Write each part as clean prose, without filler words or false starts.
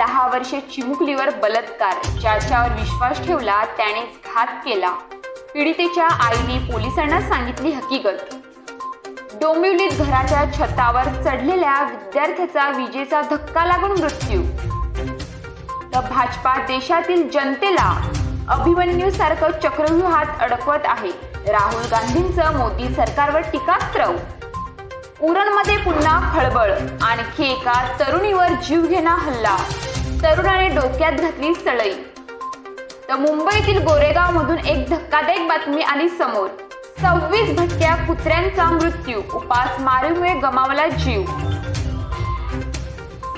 10 वर्षे चिमुकलीवर बलात्कार, ज्याच्यावर विश्वास ठेवला त्यानेच घात केला. पीडितेच्या आईने पोलिसांना सांगितली हकीकत. डोंबिवलीत घराच्या छतावर चढलेल्या विद्यार्थ्याचा विजेचा धक्का लागून मृत्यू. तर भाजपा देशातील जनतेला अभिमन्यूसारखं चक्रव्यूहात अडकवत आहे. राहुल गांधींचं मोदी सरकारवर टीकास्त्र. उरणमध्ये पुन्हा खळबळ, आणखी एका तरुणीवर जीवघेणा हल्ला, तरुणाने डोक्यात घातली सळई. तर मुंबईतील गोरेगावमधून एक धक्कादायक बातमी आली समोर. 26 भटक्या कुत्र्यांचा मृत्यू, उपासमारीमुळे गमावला जीव.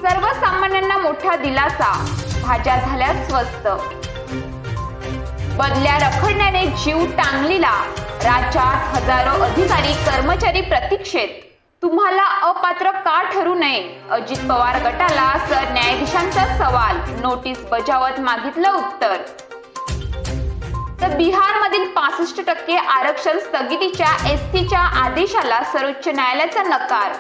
सर्वसामान्यांना मोठा दिलासा, भाज्या झाल्या स्वस्त. बदल्या रखडण्याने जीव टांगलीला, राज्यात हजारो अधिकारी कर्मचारी प्रतीक्षेत. तुम्हाला अपात्र का ठरू नये, अजित पवार गटाला सरन्यायाधीशांचा सवाल. नोटीस बजावत मागितलं उत्तर. तर बिहारमधील 65% आरक्षण स्थगितीच्या एसटीच्या आदेशाला सर्वोच्च न्यायालयाचा नकार.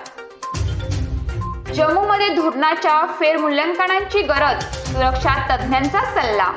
जम्मूमध्ये धोरणाच्या फेरमूल्यांकनाची गरज, सुरक्षा तज्ज्ञांचा सल्ला.